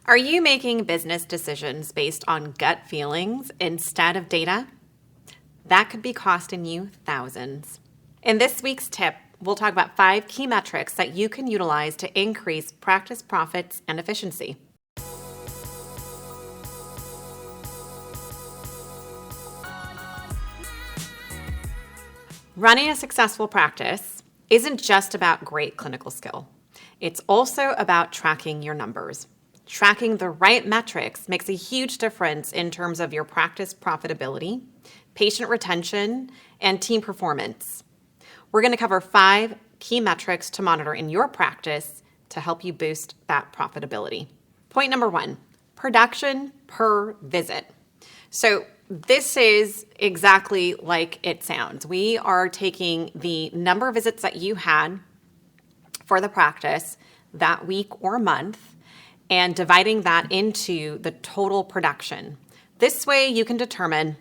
Are you making business decisions based on gut feelings instead of data? That could be costing you thousands. In this week's tip, we'll talk about 5 key metrics that you can utilize to increase practice profits and efficiency. Running a successful practice isn't just about great clinical skill. It's also about tracking your numbers. Tracking the right metrics makes a huge difference in terms of your practice profitability, patient retention, and team performance. We're going to cover 5 key metrics to monitor in your practice to help you boost that profitability. Point number 1, production per visit. So this is exactly like it sounds. We are taking the number of visits that you had for the practice that week or month and dividing that into the total production. This way you can determine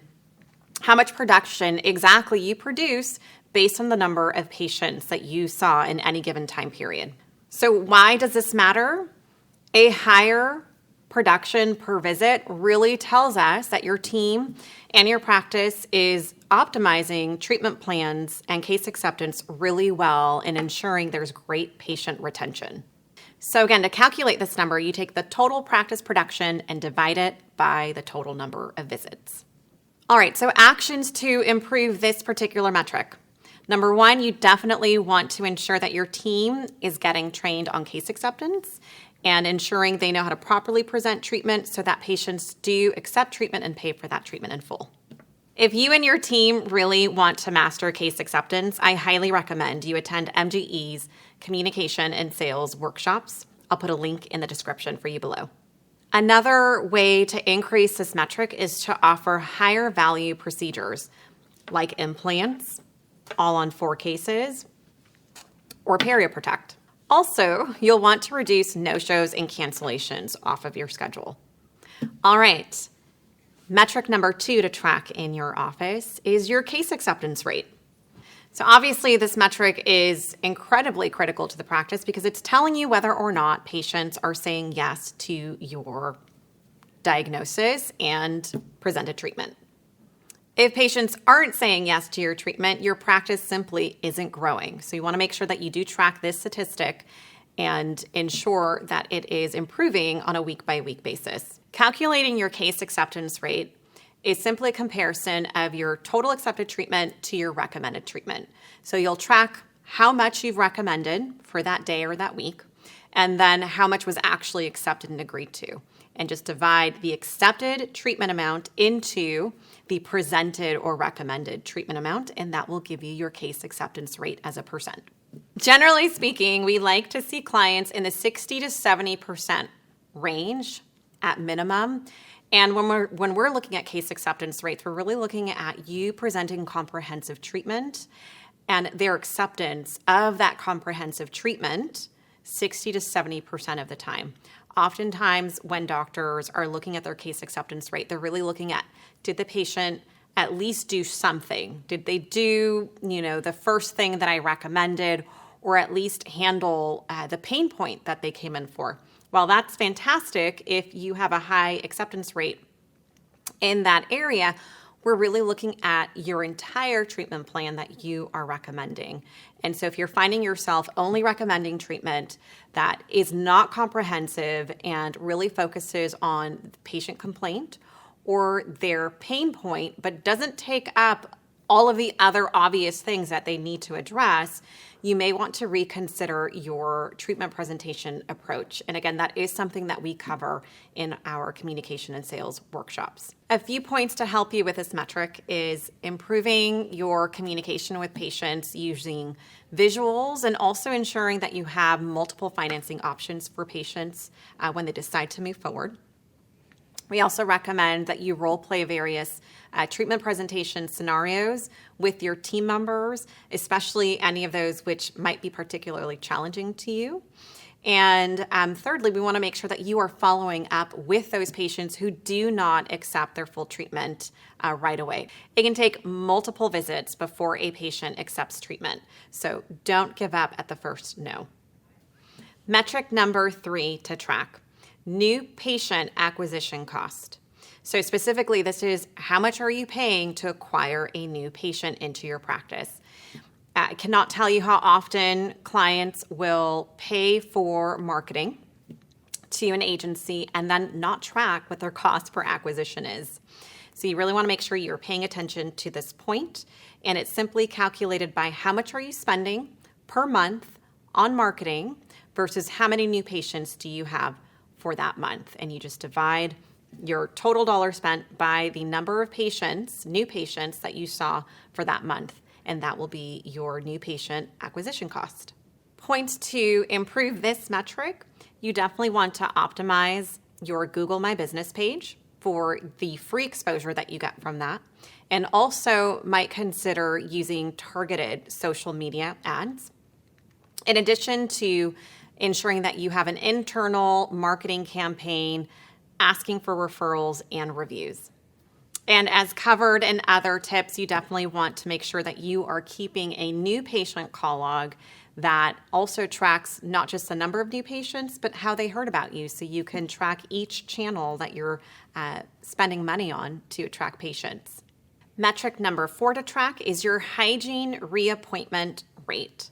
how much production exactly you produce based on the number of patients that you saw in any given time period. So why does this matter? A higher production per visit really tells us that your team and your practice is optimizing treatment plans and case acceptance really well and ensuring there's great patient retention. So again, to calculate this number, you take the total practice production and divide it by the total number of visits. All right, so actions to improve this particular metric. Number 1, you definitely want to ensure that your team is getting trained on case acceptance and ensuring they know how to properly present treatment so that patients do accept treatment and pay for that treatment in full. If you and your team really want to master case acceptance, I highly recommend you attend MGE's communication and sales workshops. I'll put a link in the description for you below. Another way to increase this metric is to offer higher value procedures like implants, all on 4 cases, or PerioProtect. Also, you'll want to reduce no-shows and cancellations off of your schedule. All right. Metric number 2 to track in your office is your case acceptance rate. So obviously this metric is incredibly critical to the practice because it's telling you whether or not patients are saying yes to your diagnosis and presented treatment. If patients aren't saying yes to your treatment, your practice simply isn't growing. So you want to make sure that you do track this statistic and ensure that it is improving on a week-by-week basis. Calculating your case acceptance rate is simply a comparison of your total accepted treatment to your recommended treatment. So you'll track how much you've recommended for that day or that week, and then how much was actually accepted and agreed to. And just divide the accepted treatment amount into the presented or recommended treatment amount, and that will give you your case acceptance rate as a percent. Generally speaking, we like to see clients in the 60 to 70% range at minimum. And when we're looking at case acceptance rates, we're really looking at you presenting comprehensive treatment and their acceptance of that comprehensive treatment 60 to 70% of the time. Oftentimes when doctors are looking at their case acceptance rate, they're really looking at, did the patient at least do something? Did they do, the first thing that I recommended, or at least handle the pain point that they came in for? While that's fantastic, if you have a high acceptance rate in that area, we're really looking at your entire treatment plan that you are recommending. And so if you're finding yourself only recommending treatment that is not comprehensive and really focuses on patient complaint or their pain point, but doesn't take up all of the other obvious things that they need to address, you may want to reconsider your treatment presentation approach. And again, that is something that we cover in our communication and sales workshops. A few points to help you with this metric is improving your communication with patients using visuals and also ensuring that you have multiple financing options for patients when they decide to move forward. We also recommend that you role play various treatment presentation scenarios with your team members, especially any of those which might be particularly challenging to you. And thirdly, we want to make sure that you are following up with those patients who do not accept their full treatment right away. It can take multiple visits before a patient accepts treatment, so don't give up at the first no. Metric number 3 to track. new patient acquisition cost. So specifically, this is how much are you paying to acquire a new patient into your practice. I cannot tell you how often clients will pay for marketing to an agency and then not track what their cost per acquisition is. So you really want to make sure you're paying attention to this point, and it's simply calculated by how much are you spending per month on marketing versus how many new patients do you have for that month. And you just divide your total dollar spent by the number of patients, new patients that you saw for that month, and that will be your new patient acquisition cost. Points to improve this metric: you definitely want to optimize your Google My Business page for the free exposure that you get from that, and also might consider using targeted social media ads. In addition to ensuring that you have an internal marketing campaign asking for referrals and reviews. And as covered in other tips, you definitely want to make sure that you are keeping a new patient call log that also tracks not just the number of new patients, but how they heard about you. So you can track each channel that you're spending money on to attract patients. Metric number 4 to track is your hygiene reappointment rate.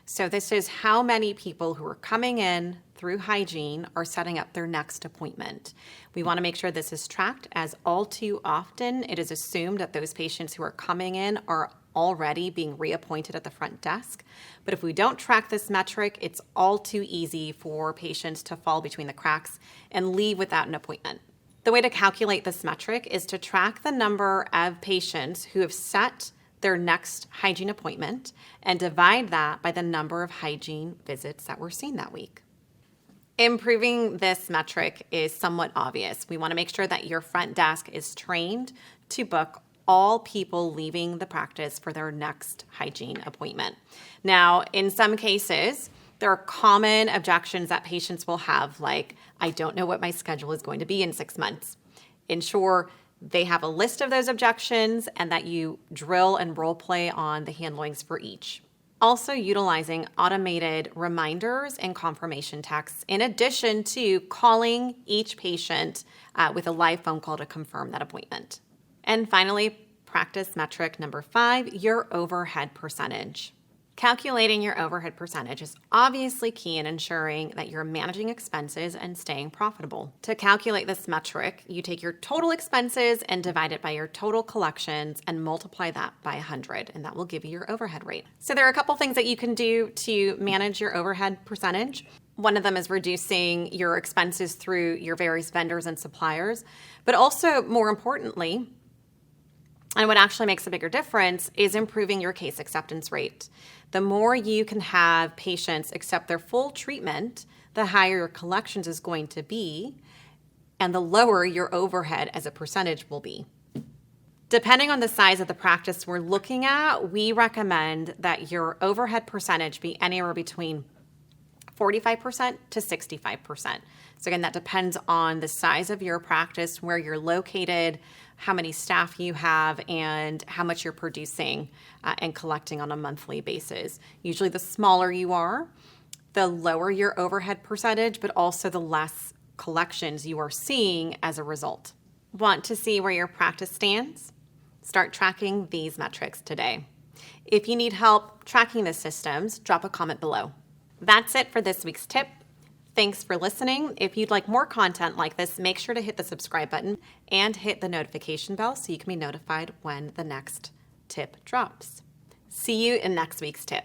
So this is how many people who are coming in through hygiene are setting up their next appointment. We want to make sure this is tracked, as all too often it is assumed that those patients who are coming in are already being reappointed at the front desk. But if we don't track this metric, it's all too easy for patients to fall between the cracks and leave without an appointment. The way to calculate this metric is to track the number of patients who have set their next hygiene appointment and divide that by the number of hygiene visits that were seen that week. Improving this metric is somewhat obvious. We want to make sure that your front desk is trained to book all people leaving the practice for their next hygiene appointment. Now, in some cases, there are common objections that patients will have, like, I don't know what my schedule is going to be in 6 months. Ensure they have a list of those objections and that you drill and role play on the handlings for each. Also, utilizing automated reminders and confirmation texts in addition to calling each patient with a live phone call to confirm that appointment. And finally, practice metric number 5, your overhead percentage. Calculating your overhead percentage is obviously key in ensuring that you're managing expenses and staying profitable. To calculate this metric, you take your total expenses and divide it by your total collections and multiply that by 100, and that will give you your overhead rate. So there are a couple things that you can do to manage your overhead percentage. One of them is reducing your expenses through your various vendors and suppliers, but also, more importantly, and what actually makes a bigger difference, is improving your case acceptance rate. The more you can have patients accept their full treatment, the higher your collections is going to be, and the lower your overhead as a percentage will be. Depending on the size of the practice we're looking at, we recommend that your overhead percentage be anywhere between 45% to 65%. So again, that depends on the size of your practice, where you're located, how many staff you have, and how much you're producing and collecting on a monthly basis. Usually the smaller you are, the lower your overhead percentage, but also the less collections you are seeing as a result. Want to see where your practice stands? Start tracking these metrics today. If you need help tracking the systems, drop a comment below. That's it for this week's tip. Thanks for listening. If you'd like more content like this, make sure to hit the subscribe button and hit the notification bell so you can be notified when the next tip drops. See you in next week's tip.